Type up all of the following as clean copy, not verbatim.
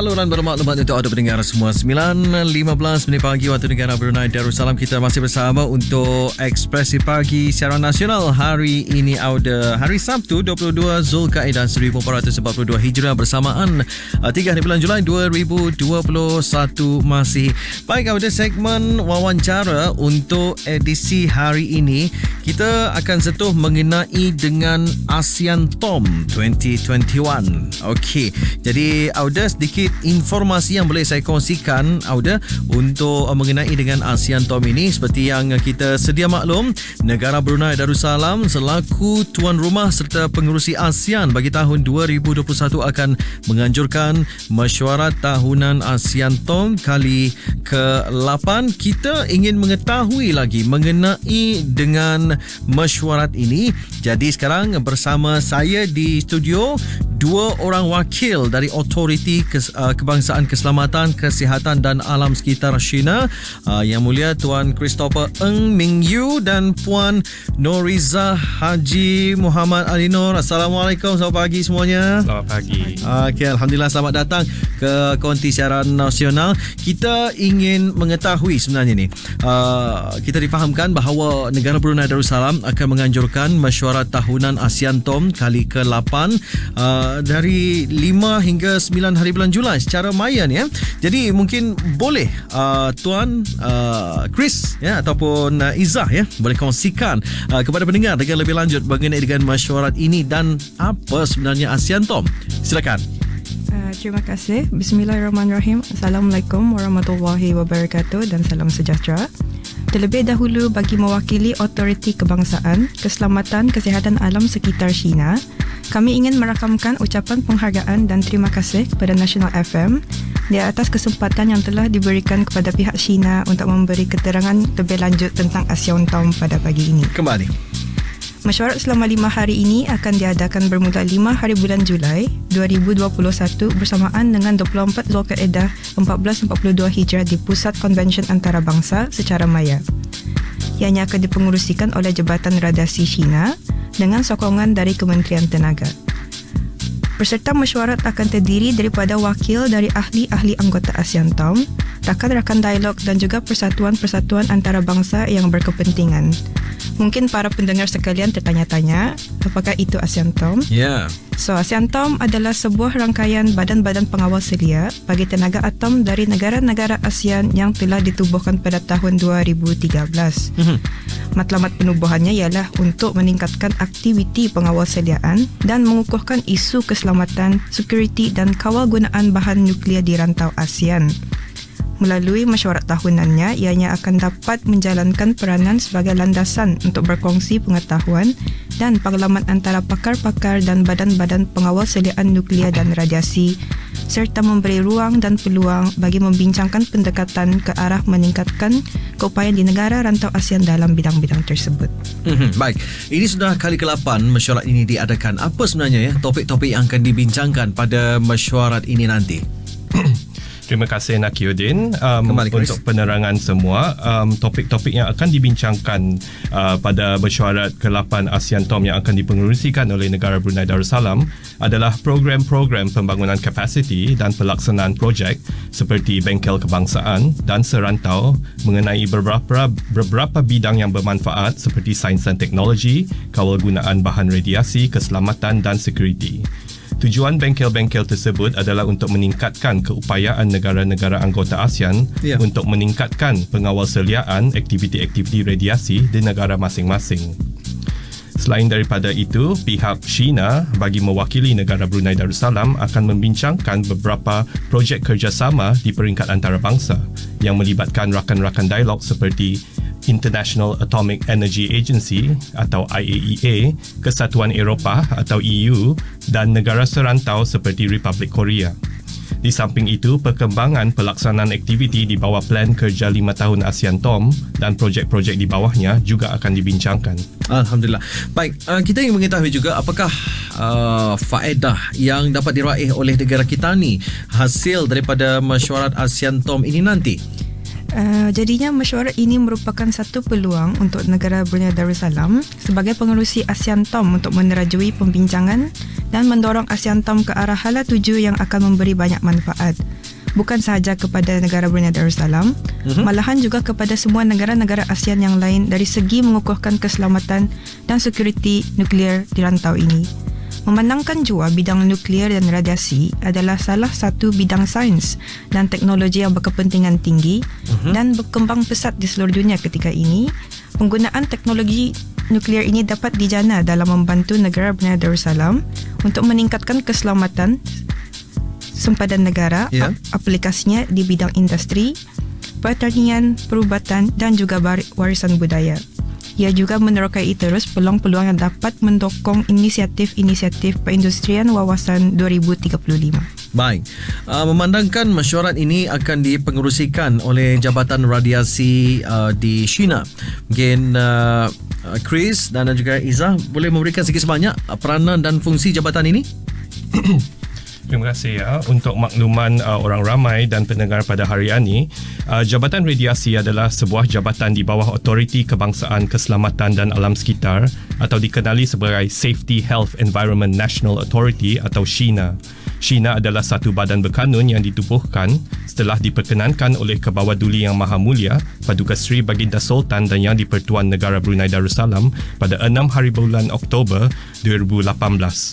Saluran bermaklumat untuk anda pendengar semua. 9.15 minit pagi waktu negara Brunei Darussalam. Kita masih bersama untuk Ekspresi Pagi siaran nasional. Hari ini ada hari Sabtu 22 Zulkaidah 1442 Hijrah bersamaan 3 hari bulan Julai 2021 masih. Baik, ada segmen wawancara untuk edisi hari ini. Kita akan sentuh mengenai dengan ASEAN TOM 2021. Okey, jadi ada sedikit informasi yang boleh saya kongsikan untuk mengenai dengan ASEAN TOM ini. Seperti yang kita sedia maklum, negara Brunei Darussalam selaku tuan rumah serta pengerusi ASEAN bagi tahun 2021 akan menganjurkan mesyuarat tahunan ASEAN TOM kali ke-8. Kita ingin mengetahui lagi mengenai dengan mesyuarat ini. Jadi sekarang bersama saya di studio dua orang wakil dari Otoriti Kebangsaan Keselamatan, Kesihatan dan Alam Sekitar China, Yang Mulia Tuan Christopher Ng Ming Yu dan Puan Noriza Haji Muhammad Ali Nur. Assalamualaikum, selamat pagi semuanya. Selamat pagi. Okay, Alhamdulillah, selamat datang ke Konti Siaran Nasional. Kita ingin mengetahui sebenarnya ni, kita difahamkan bahawa negara Brunei Darussalam akan menganjurkan mesyuarat tahunan ASEAN TOM kali ke-8 dari 5 hingga 9 hari bulan Julai secara maya ni, ya. Jadi mungkin boleh Tuan Chris, ya, ataupun Izzah, ya, boleh kongsikan kepada pendengar dengan lebih lanjut mengenai dengan mesyuarat ini dan apa sebenarnya ASEAN TOM. Silakan. Terima kasih. Bismillahirrahmanirrahim. Assalamualaikum warahmatullahi wabarakatuh dan salam sejahtera. Terlebih dahulu, bagi mewakili Otoriti Kebangsaan, Keselamatan, Kesihatan Alam Sekitar China, kami ingin merakamkan ucapan penghargaan dan terima kasih kepada National FM di atas kesempatan yang telah diberikan kepada pihak China untuk memberi keterangan lebih lanjut tentang ASEAN TOM pada pagi ini. Kembali. Mesyuarat selama 5 hari ini akan diadakan bermula 5 hari bulan Julai 2021 bersamaan dengan 24 Zulkaidah 1442 Hijrah di Pusat Konvensyen Antarabangsa secara maya. Ianya akan dipengerusikan oleh Jabatan Radiasi China dengan sokongan dari Kementerian Tenaga. Peserta mesyuarat akan terdiri daripada wakil dari ahli-ahli anggota ASEAN TOM, rakan-rakan dialog dan juga persatuan-persatuan antarabangsa yang berkepentingan. Mungkin para pendengar sekalian tertanya-tanya, apakah itu ASEAN TOM? Ya. So, ASEAN TOM adalah sebuah rangkaian badan-badan pengawal selia bagi tenaga atom dari negara-negara ASEAN yang telah ditubuhkan pada tahun 2013. Matlamat penubuhannya ialah untuk meningkatkan aktiviti pengawal seliaan dan mengukuhkan isu keselamatan, sekuriti dan kawal gunaan bahan nuklear di rantau ASEAN. Melalui mesyuarat tahunannya, ianya akan dapat menjalankan peranan sebagai landasan untuk berkongsi pengetahuan dan pengalaman antara pakar-pakar dan badan-badan pengawal seliaan nuklear dan radiasi, serta memberi ruang dan peluang bagi membincangkan pendekatan ke arah meningkatkan keupayaan di negara rantau ASEAN dalam bidang-bidang tersebut. Baik, ini sudah kali ke-8 mesyuarat ini diadakan. Apa sebenarnya, ya, topik-topik yang akan dibincangkan pada mesyuarat ini nanti? Terima kasih Nakiuddin Chris, untuk penerangan semua. Topik-topik yang akan dibincangkan pada mesyuarat ke-8 ASEAN TOM yang akan dipengerusikan oleh negara Brunei Darussalam adalah program-program pembangunan kapasiti dan pelaksanaan projek seperti bengkel kebangsaan dan serantau mengenai beberapa bidang yang bermanfaat seperti sains dan teknologi, kawal gunaan bahan radiasi, keselamatan dan sekuriti. Tujuan bengkel-bengkel tersebut adalah untuk meningkatkan keupayaan negara-negara anggota ASEAN untuk meningkatkan pengawal seliaan aktiviti-aktiviti radiasi di negara masing-masing. Selain daripada itu, pihak China bagi mewakili negara Brunei Darussalam akan membincangkan beberapa projek kerjasama di peringkat antarabangsa yang melibatkan rakan-rakan dialog seperti International Atomic Energy Agency atau IAEA, Kesatuan Eropah atau EU dan negara serantau seperti Republik Korea. Di samping itu, perkembangan pelaksanaan aktiviti di bawah Plan Kerja 5 Tahun ASEAN TOM dan projek-projek di bawahnya juga akan dibincangkan. Alhamdulillah. Baik, kita ingin mengetahui juga apakah faedah yang dapat diraih oleh negara kita ni hasil daripada mesyuarat ASEAN TOM ini nanti? Jadinya mesyuarat ini merupakan satu peluang untuk negara Brunei Darussalam sebagai pengerusi ASEAN-TOM untuk menerajui pembincangan dan mendorong ASEAN-TOM ke arah hala tuju yang akan memberi banyak manfaat. Bukan sahaja kepada negara Brunei Darussalam, malahan juga kepada semua negara-negara ASEAN yang lain dari segi mengukuhkan keselamatan dan sekuriti nuklear di rantau ini. Memandangkan jua bidang nuklear dan radiasi adalah salah satu bidang sains dan teknologi yang berkepentingan tinggi dan berkembang pesat di seluruh dunia ketika ini, penggunaan teknologi nuklear ini dapat dijana dalam membantu negara Brunei Darussalam untuk meningkatkan keselamatan sempadan negara, aplikasinya di bidang industri, pertanian, perubatan dan juga warisan budaya. Ia juga menerokai terus peluang-peluang yang dapat mendukung inisiatif-inisiatif perindustrian wawasan 2035. Baik, memandangkan mesyuarat ini akan dipengerusikan oleh Jabatan Radiasi di China. Mungkin Chris dan juga Izzah boleh memberikan sedikit sebanyak peranan dan fungsi jabatan ini? Terima kasih ya. Untuk makluman orang ramai dan pendengar pada hari ini, Jabatan Radiasi adalah sebuah jabatan di bawah Otoriti Kebangsaan Keselamatan dan Alam Sekitar atau dikenali sebagai Safety Health Environment National Authority atau SHENA. SHENA adalah satu badan berkanun yang ditubuhkan setelah diperkenankan oleh Kebawaduli Yang Maha Mulia Paduka Seri Baginda Sultan dan Yang di-Pertuan Negara Brunei Darussalam pada 6 hari bulan Oktober 2018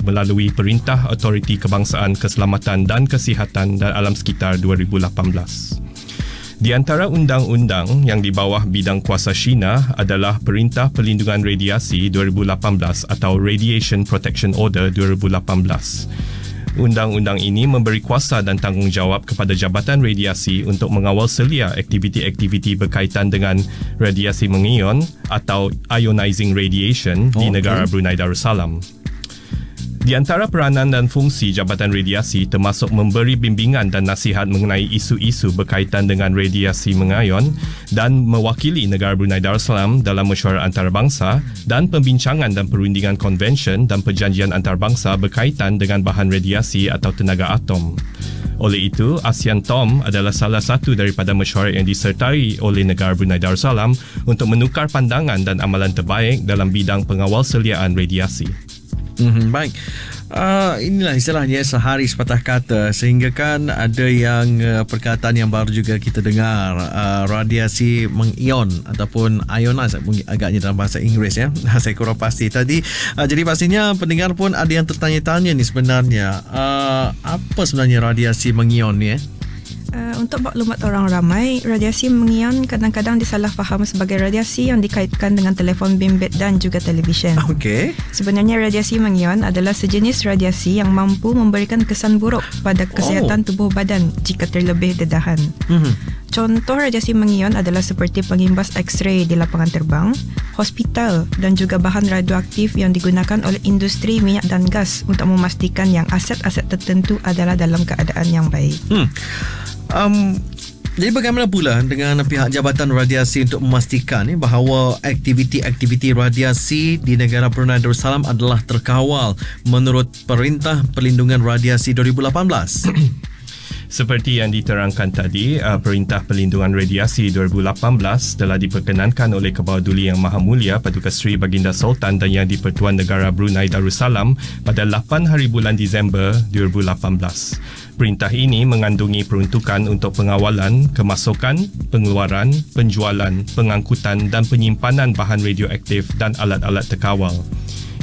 melalui Perintah Otoriti Kebangsaan Keselamatan dan Kesihatan dan Alam Sekitar 2018. Di antara undang-undang yang di bawah bidang kuasa SHENA adalah Perintah Perlindungan Radiasi 2018 atau Radiation Protection Order 2018. Undang-undang ini memberi kuasa dan tanggungjawab kepada Jabatan Radiasi untuk mengawal selia aktiviti-aktiviti berkaitan dengan radiasi mengion atau ionizing radiation di negara Brunei Darussalam. Di antara peranan dan fungsi Jabatan Radiasi termasuk memberi bimbingan dan nasihat mengenai isu-isu berkaitan dengan radiasi mengion dan mewakili negara Brunei Darussalam dalam mesyuarat antarabangsa dan pembincangan dan perundingan konvensyen dan perjanjian antarabangsa berkaitan dengan bahan radiasi atau tenaga atom. Oleh itu, ASEAN-TOM adalah salah satu daripada mesyuarat yang disertai oleh negara Brunei Darussalam untuk menukar pandangan dan amalan terbaik dalam bidang pengawal seliaan radiasi. Baik, inilah istilahnya sehari sepatah kata sehingga kan ada yang perkataan yang baru juga kita dengar, radiasi mengion ataupun ionize agaknya dalam bahasa Inggeris ya. Saya kurang pasti tadi. Jadi pastinya pendengar pun ada yang tertanya-tanya ni sebenarnya apa sebenarnya radiasi mengion ni Untuk maklumat orang ramai, radiasi mengion kadang-kadang disalahfaham sebagai radiasi yang dikaitkan dengan telefon bimbit dan juga televisyen. Okey. Sebenarnya radiasi mengion adalah sejenis radiasi yang mampu memberikan kesan buruk pada kesihatan tubuh badan jika terlebih dedahan. Contoh radiasi mengion adalah seperti pengimbas X-ray di lapangan terbang, hospital dan juga bahan radioaktif yang digunakan oleh industri minyak dan gas untuk memastikan yang aset-aset tertentu adalah dalam keadaan yang baik. Jadi bagaimana pula dengan pihak Jabatan Radiasi untuk memastikan bahawa aktiviti-aktiviti radiasi di negara Brunei Darussalam adalah terkawal menurut Perintah Perlindungan Radiasi 2018? Seperti yang diterangkan tadi, Perintah Perlindungan Radiasi 2018 telah diperkenankan oleh Kebawaduli Yang Maha Mulia Paduka Seri Baginda Sultan dan Yang di-Pertuan Negara Brunei Darussalam pada 8 hari bulan Disember 2018. Perintah ini mengandungi peruntukan untuk pengawalan, kemasukan, pengeluaran, penjualan, pengangkutan dan penyimpanan bahan radioaktif dan alat-alat terkawal.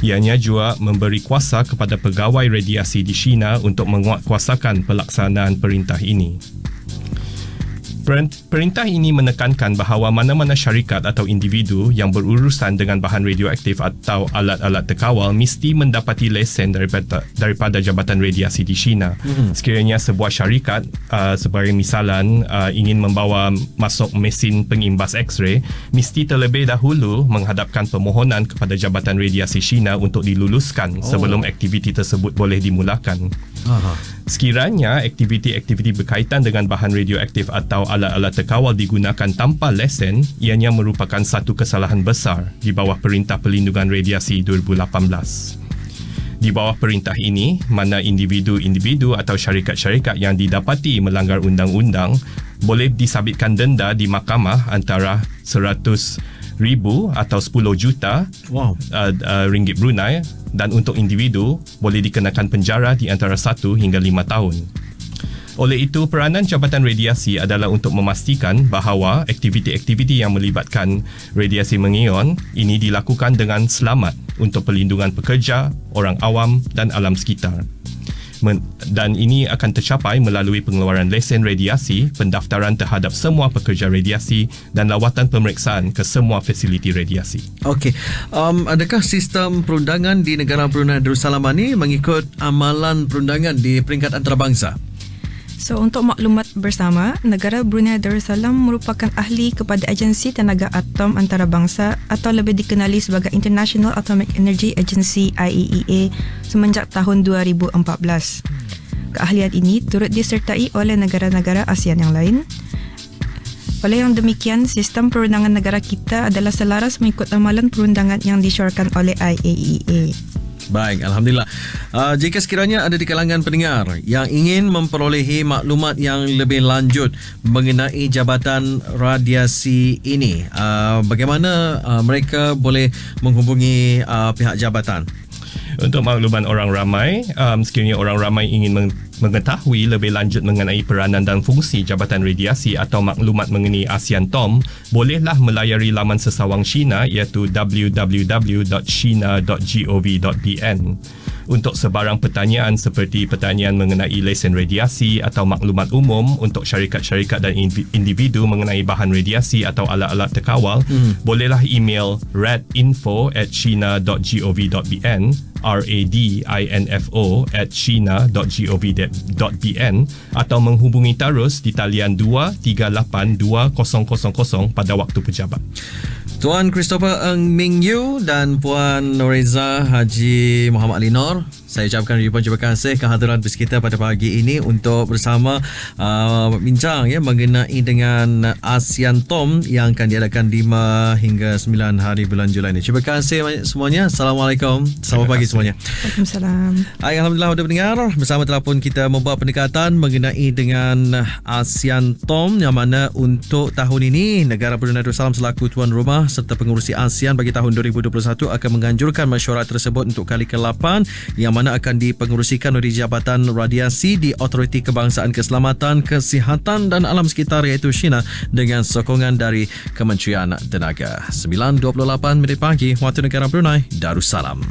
Ianya juga memberi kuasa kepada pegawai radiasi di China untuk menguatkuasakan pelaksanaan perintah ini. Perintah ini menekankan bahawa mana-mana syarikat atau individu yang berurusan dengan bahan radioaktif atau alat-alat terkawal mesti mendapati lesen daripada Jabatan Radiasi di China. Sekiranya sebuah syarikat sebagai misalan ingin membawa masuk mesin pengimbas X-ray, mesti terlebih dahulu menghadapkan permohonan kepada Jabatan Radiasi China untuk diluluskan sebelum aktiviti tersebut boleh dimulakan. Sekiranya aktiviti-aktiviti berkaitan dengan bahan radioaktif atau alat-alat terkawal digunakan tanpa lesen, ianya merupakan satu kesalahan besar di bawah Perintah Perlindungan Radiasi 2018. Di bawah perintah ini, mana individu-individu atau syarikat-syarikat yang didapati melanggar undang-undang boleh disabitkan denda di mahkamah antara 100,000 atau 10 juta ringgit Brunei, dan untuk individu boleh dikenakan penjara di antara 1 hingga 5 tahun. Oleh itu, peranan Jabatan Radiasi adalah untuk memastikan bahawa aktiviti-aktiviti yang melibatkan radiasi mengion ini dilakukan dengan selamat untuk perlindungan pekerja, orang awam dan alam sekitar. Dan ini akan tercapai melalui pengeluaran lesen radiasi, pendaftaran terhadap semua pekerja radiasi dan lawatan pemeriksaan ke semua fasiliti radiasi. Okey, adakah sistem perundangan di negara Brunei Darussalam ini mengikut amalan perundangan di peringkat antarabangsa? So, untuk maklumat bersama, negara Brunei Darussalam merupakan ahli kepada Agensi Tenaga Atom Antarabangsa atau lebih dikenali sebagai International Atomic Energy Agency IAEA semenjak tahun 2014. Keahlian ini turut disertai oleh negara-negara ASEAN yang lain. Oleh yang demikian, sistem perundangan negara kita adalah selaras mengikut amalan perundangan yang disyorkan oleh IAEA. Baik, Alhamdulillah. Jika sekiranya ada di kalangan pendengar yang ingin memperolehi maklumat yang lebih lanjut mengenai jabatan radiasi ini, bagaimana mereka boleh menghubungi pihak jabatan? Untuk makluman orang ramai, sekiranya orang ramai ingin mengetahui lebih lanjut mengenai peranan dan fungsi Jabatan Radiasi atau maklumat mengenai ASEAN-TOM, bolehlah melayari laman sesawang China iaitu www.china.gov.bn. Untuk sebarang pertanyaan seperti pertanyaan mengenai lesen radiasi atau maklumat umum untuk syarikat-syarikat dan individu mengenai bahan radiasi atau alat-alat terkawal, bolehlah email radinfo@china.gov.bn, radinfo@china.gov.bn, atau menghubungi terus di talian 2382000 pada waktu pejabat. Tuan Christopher Ng Ming Yu dan Puan Noreza Haji Muhammad Ali Nor, saya ucapkan ribuan terima kasih kehadiran bus kita pada pagi ini untuk bersama bincang mengenai dengan ASEAN-TOM yang akan diadakan 5 hingga 9 hari bulan Julai ini. Terima kasih semuanya. Assalamualaikum. Selamat pagi semuanya. Waalaikumsalam. Alhamdulillah, sudah mendengar bersama telefon kita membuat pendekatan mengenai dengan ASEAN-TOM, yang mana untuk tahun ini negara Brunei Darussalam selaku tuan rumah serta pengurusi ASEAN bagi tahun 2021 akan menganjurkan mesyuarat tersebut untuk kali ke-8, yang mana akan dipengerusikan oleh Jabatan Radiasi di Autoriti Kebangsaan Keselamatan, Kesihatan dan Alam Sekitar iaitu China dengan sokongan dari Kementerian Tenaga. 9.28 pagi waktu negara Brunei Darussalam.